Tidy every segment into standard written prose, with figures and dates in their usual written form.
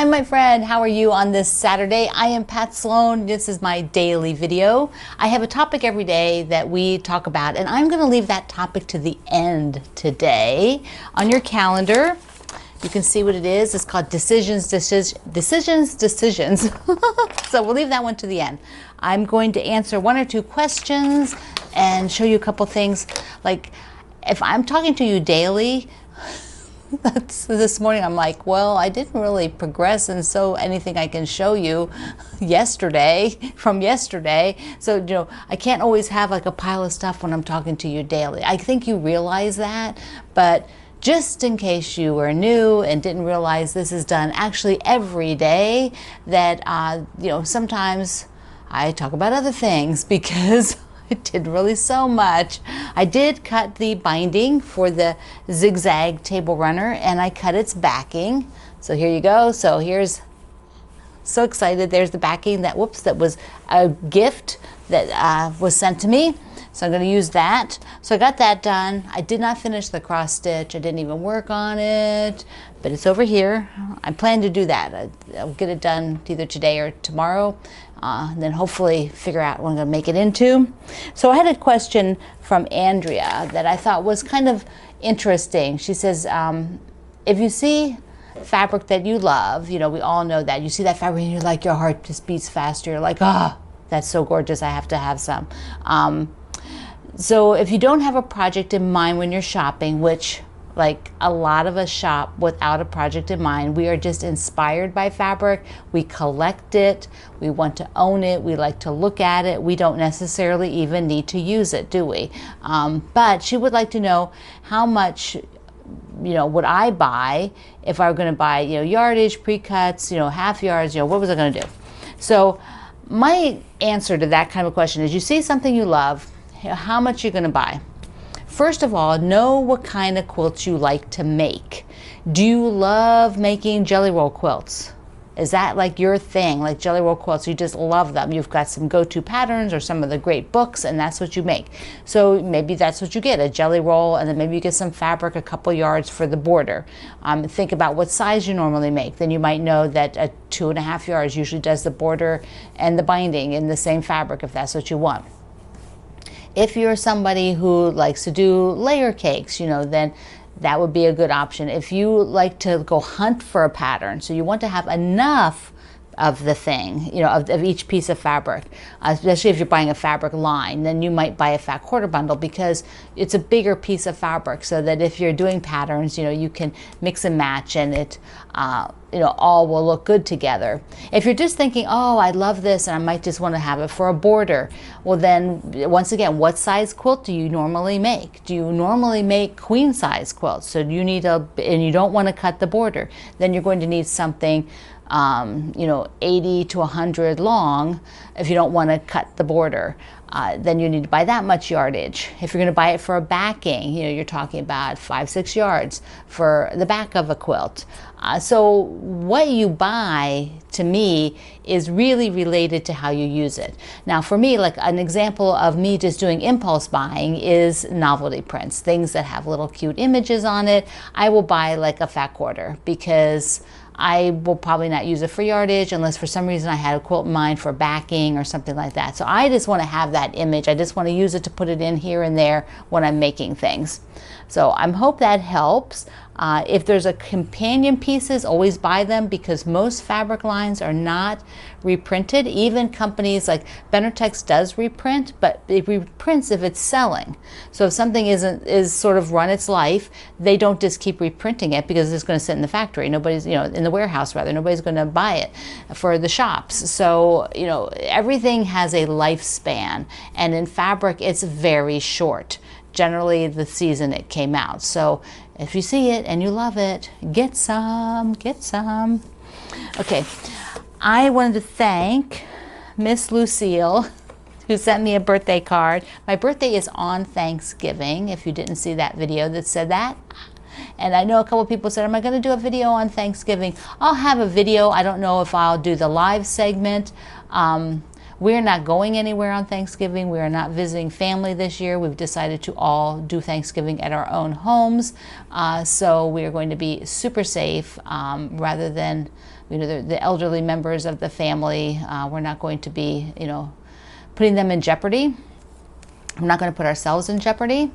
Hi my friend, how are you on this Saturday? I am Pat Sloan. This is my daily video. I have a topic every day that we talk about, and I'm going to leave that topic to the end today. On your calendar, you can see what it is. It's called decisions. So we'll leave that one to the end. I'm going to answer one or two questions and show you a couple things. Like if I'm talking to you daily, this morning I'm like, well, I didn't really progress, and so anything I can show you from yesterday. So, I can't always have like a pile of stuff when I'm talking to you daily. I think you realize that, but just in case you were new and didn't realize this is done actually every day, that, sometimes I talk about other things because I did really so much. I did cut the binding for the zigzag table runner, and I cut its backing. So here you go. So here's, so excited. There's the backing that was a gift that was sent to me. So I'm going to use that. So I got that done. I did not finish the cross stitch. I didn't even work on it, but it's over here. I plan to do that. I'll get it done either today or tomorrow. And then hopefully figure out what I'm going to make it into. So I had a question from Andrea that I thought was kind of interesting. She says, if you see fabric that you love, we all know that. You see that fabric and you're like, your heart just beats faster. You're like, that's so gorgeous. I have to have some. So if you don't have a project in mind when you're shopping, which like a lot of us shop without a project in mind. We are just inspired by fabric. We collect it. We want to own it. We like to look at it. We don't necessarily even need to use it, do we? But she would like to know how much, would I buy if I were going to buy, yardage, pre-cuts, half yards, what was I going to do? So my answer to that kind of question is, you see something you love, how much you're going to buy. First of all, know what kind of quilts you like to make. Do you love making jelly roll quilts? Is that like your thing, like jelly roll quilts? You just love them. You've got some go-to patterns or some of the great books, and that's what you make. So maybe that's what you get, a jelly roll, and then maybe you get some fabric, a couple yards for the border. Think about what size you normally make. Then you might know that a 2.5 yards usually does the border and the binding in the same fabric if that's what you want. If you're somebody who likes to do layer cakes, then that would be a good option. If you like to go hunt for a pattern, so you want to have enough of the thing, of each piece of fabric, especially if you're buying a fabric line, then you might buy a fat quarter bundle because it's a bigger piece of fabric, so that if you're doing patterns, you can mix and match, and it all will look good together. If you're just thinking, oh, I love this and I might just want to have it for a border, well then, once again, what size quilt do you normally make? Do you normally make queen size quilts? So you need and you don't want to cut the border, then you're going to need something 80 to 100 long if you don't want to cut the border. Then you need to buy that much yardage. If you're going to buy it for a backing, you're talking about 5-6 yards for the back of a quilt. So what you buy, to me, is really related to how you use it. Now for me, like an example of me just doing impulse buying is novelty prints, things that have little cute images on it. I will buy like a fat quarter because I will probably not use it for yardage unless for some reason I had a quilt in mind for backing or something like that. So I just want to have that image. I just want to use it to put it in here and there when I'm making things. So I hope that helps. If there's a companion pieces, always buy them, because most fabric lines are not reprinted. Even companies like Benartex does reprint, but it reprints if it's selling. So if something is sort of run its life, they don't just keep reprinting it because it's going to sit in the factory. Nobody's, in the warehouse rather, nobody's going to buy it for the shops. So, everything has a lifespan, and in fabric, it's very short. Generally the season it came out. So if you see it and you love it, get some, get some. Okay, I wanted to thank Miss Lucille, who sent me a birthday card. My birthday is on Thanksgiving, if you didn't see that video that said that. And I know a couple people said, am I going to do a video on Thanksgiving? I'll have a video. I don't know if I'll do the live segment. we're not going anywhere on Thanksgiving. We are not visiting family this year. We've decided to all do Thanksgiving at our own homes. So we are going to be super safe rather than, you know, the elderly members of the family. We're not going to be, you know, putting them in jeopardy. We're not going to put ourselves in jeopardy.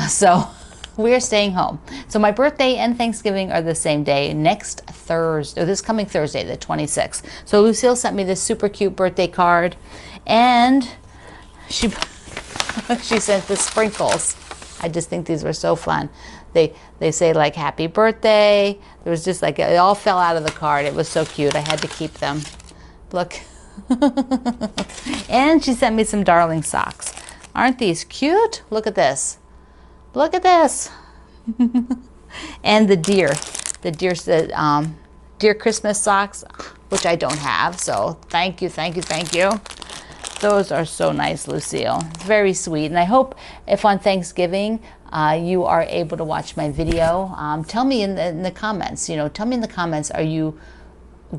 So we're staying home. So my birthday and Thanksgiving are the same day, next Thursday, or this coming Thursday, the 26th. So Lucille sent me this super cute birthday card, and she sent the sprinkles. I just think these were so fun. They say like happy birthday. There was just like, it all fell out of the card. It was so cute. I had to keep them. Look. And she sent me some darling socks. Aren't these cute? Look at this. Look at this. And the deer Christmas socks, which I don't have. So thank you, thank you, thank you. Those are so nice, Lucille. It's very sweet. And I hope if on Thanksgiving you are able to watch my video, tell me in the comments, you know, tell me in the comments, are you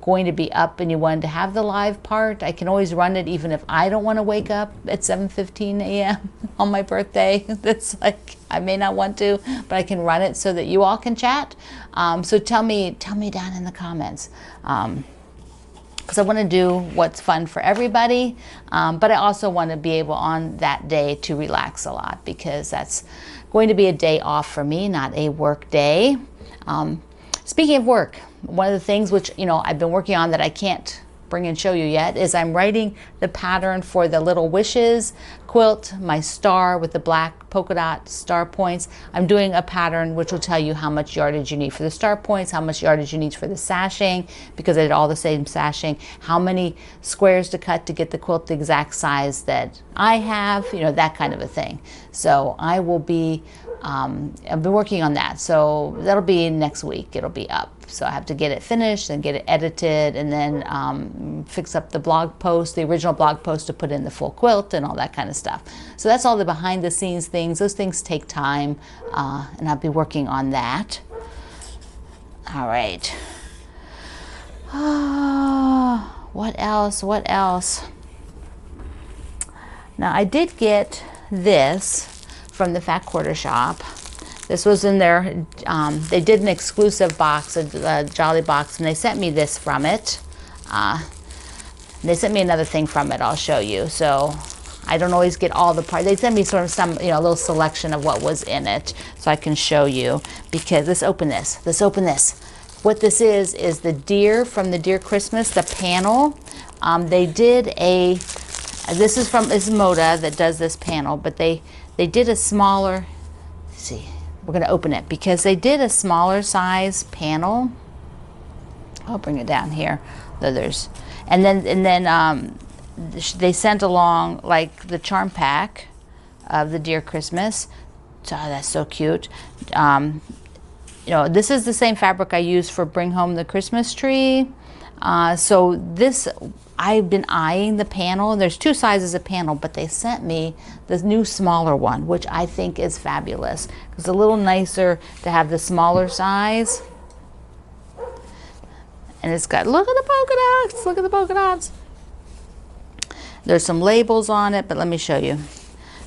going to be up and you wanted to have the live part? I can always run it even if I don't want to wake up at 7:15 a.m. on my birthday. That's like, I may not want to, but I can run it so that you all can chat. So tell me down in the comments. Because I want to do what's fun for everybody, but I also want to be able on that day to relax a lot, because that's going to be a day off for me, not a work day. Speaking of work, one of the things which, you know, I've been working on that I can't bring and show you yet is I'm writing the pattern for the Little Wishes quilt, my star with the black polka dot star points. I'm doing a pattern which will tell you how much yardage you need for the star points, how much yardage you need for the sashing, because I did all the same sashing, how many squares to cut to get the quilt the exact size that I have, you know, that kind of a thing. So I will be I've been working on that, so that'll be next week. It'll be up, so I have to get it finished and get it edited, and then fix up the blog post, the original blog post, to put in the full quilt and all that kind of stuff. So that's all the behind the scenes things. Those things take time, and I'll be working on that. All right. What else? What else? Now I did get this from the Fat Quarter Shop. This was in their, they did an exclusive box, a Jolly box, and they sent me this from it. They sent me another thing from it, I'll show you. So I don't always get all the parts. They sent me sort of some, you know, a little selection of what was in it, so I can show you, because let's open this. Let's open this. What this is the deer from the Deer Christmas, the panel. They did a, this is Moda that does this panel, but they did a smaller, let's see, we're going to open it because they did a smaller size panel. I'll bring it down here. And then they sent along like the charm pack of the Deer Christmas. Oh, that's so cute. You know, this is the same fabric I use for Bring Home the Christmas Tree. So this, I've been eyeing the panel. There's two sizes of panel, but they sent me this new smaller one, which I think is fabulous. It's a little nicer to have the smaller size. And it's got, look at the polka dots, look at the polka dots. There's some labels on it, but let me show you.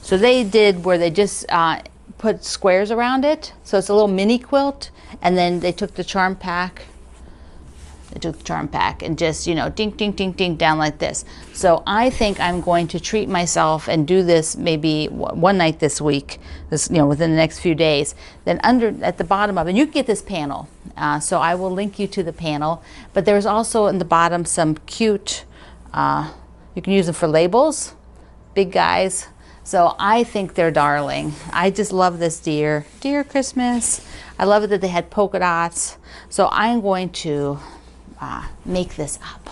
So they did where they just put squares around it. So it's a little mini quilt, and then they took the charm pack. They took the charm pack and just, you know, dink, dink, dink, dink down like this. So I think I'm going to treat myself and do this maybe one night this week, this, you know, within the next few days. Then at the bottom of it, you can get this panel. So I will link you to the panel. But there's also in the bottom some cute, you can use them for labels, big guys. So I think they're darling. I just love this Deer Christmas. I love it that they had polka dots. So I'm going to make this up.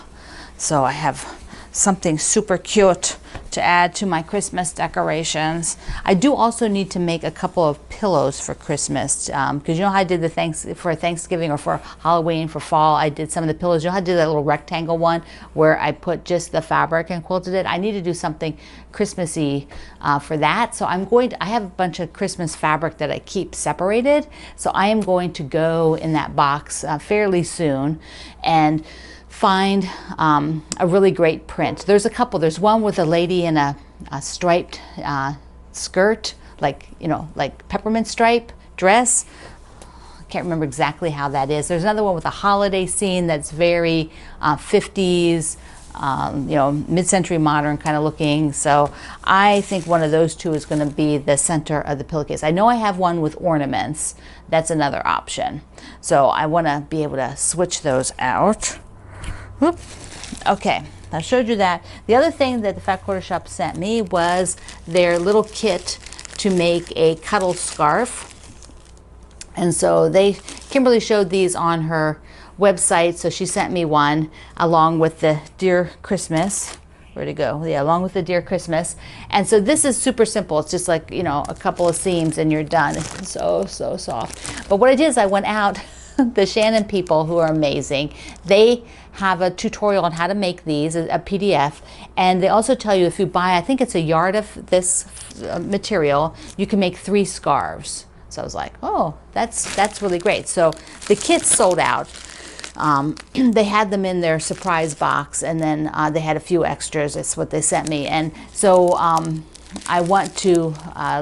So I have something super cute to add to my Christmas decorations. I do also need to make a couple of pillows for Christmas, because you know how I did the for Thanksgiving or for Halloween, for fall, I did some of the pillows. You know how I did that little rectangle one where I put just the fabric and quilted it? I need to do something Christmassy for that. So I have a bunch of Christmas fabric that I keep separated. So I am going to go in that box fairly soon and find a really great print. There's a couple. There's one with a lady in a striped skirt, like, you know, like peppermint stripe dress. I can't remember exactly how that is. There's another one with a holiday scene that's very 50s, you know, mid-century modern kind of looking. So I think one of those two is going to be the center of the pillowcase. I know I have one with ornaments. That's another option. So I want to be able to switch those out. Whoop. Okay, I showed you that. The other thing that the Fat Quarter Shop sent me was their little kit to make a cuddle scarf. And so Kimberly showed these on her website, so she sent me one along with the Dear Christmas. Where'd it go? Yeah, along with the Dear Christmas. And so this is super simple. It's just like, you know, a couple of seams and you're done. It's so soft. But what I did is I went out, the Shannon people, who are amazing, they have a tutorial on how to make these, a PDF, and they also tell you if you buy, I think it's a yard of this material, you can make 3 scarves. So I was like, oh, that's really great. So the kits sold out. They had them in their surprise box, and then they had a few extras. That's what they sent me. And so I want to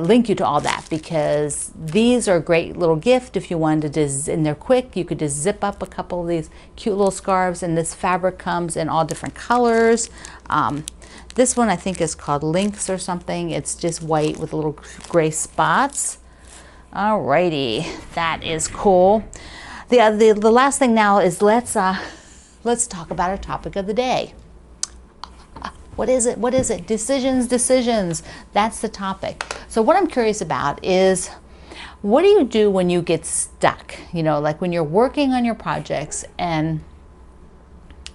link you to all that, because these are a great little gift if you wanted to just, and they're quick. You could just zip up a couple of these cute little scarves, and this fabric comes in all different colors. This one I think is called Lynx or something. It's just white with little gray spots. Alrighty, that is cool. The last thing now is let's talk about our topic of the day. What is it? What is it? Decisions. That's the topic. So what I'm curious about is, what do you do when you get stuck? You know, like when you're working on your projects and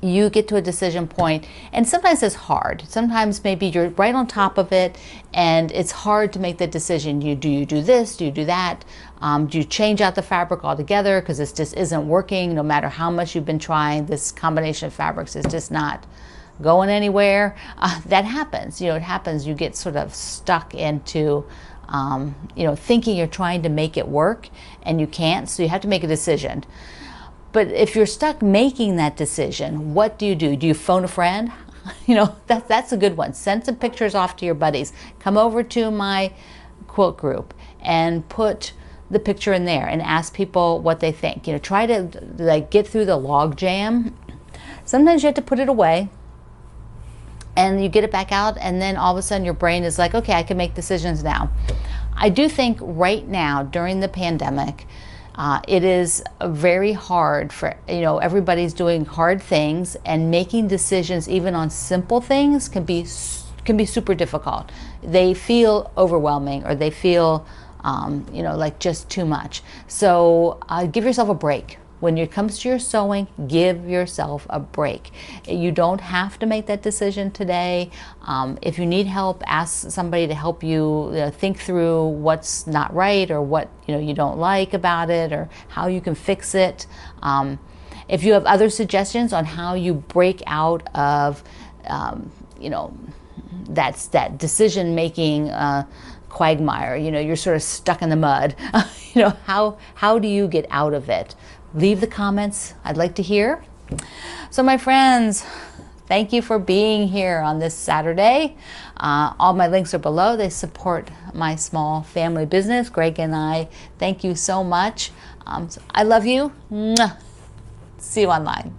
you get to a decision point, and sometimes it's hard. Sometimes maybe you're right on top of it and it's hard to make the decision. Do you do this? Do you do that? Do you change out the fabric altogether because this just isn't working? No matter how much you've been trying, this combination of fabrics is just not going anywhere. That happens. You know, it happens. You get sort of stuck into you know, thinking you're trying to make it work and you can't, so you have to make a decision. But if you're stuck making that decision, what do? Do you phone a friend? You know, that's a good one. Send some pictures off to your buddies. Come over to my quilt group and put the picture in there and ask people what they think. You know, try to like get through the log jam. Sometimes you have to put it away and you get it back out, and then all of a sudden your brain is like, okay, I can make decisions now. I do think right now during the pandemic, it is very hard for, you know, everybody's doing hard things, and making decisions even on simple things can be super difficult. They feel overwhelming, or they feel you know, like just too much. So give yourself a break. When it comes to your sewing, give yourself a break. You don't have to make that decision today. If you need help, ask somebody to help you think through what's not right, or what, you know, you don't like about it, or how you can fix it. If you have other suggestions on how you break out of you know, that decision-making quagmire, you know, you're sort of stuck in the mud. You know, how do you get out of it? Leave the comments. I'd like to hear. So my friends, thank you for being here on this Saturday. All my links are below. They support my small family business. Greg and I thank you so much. So I love you. Mwah. See you online.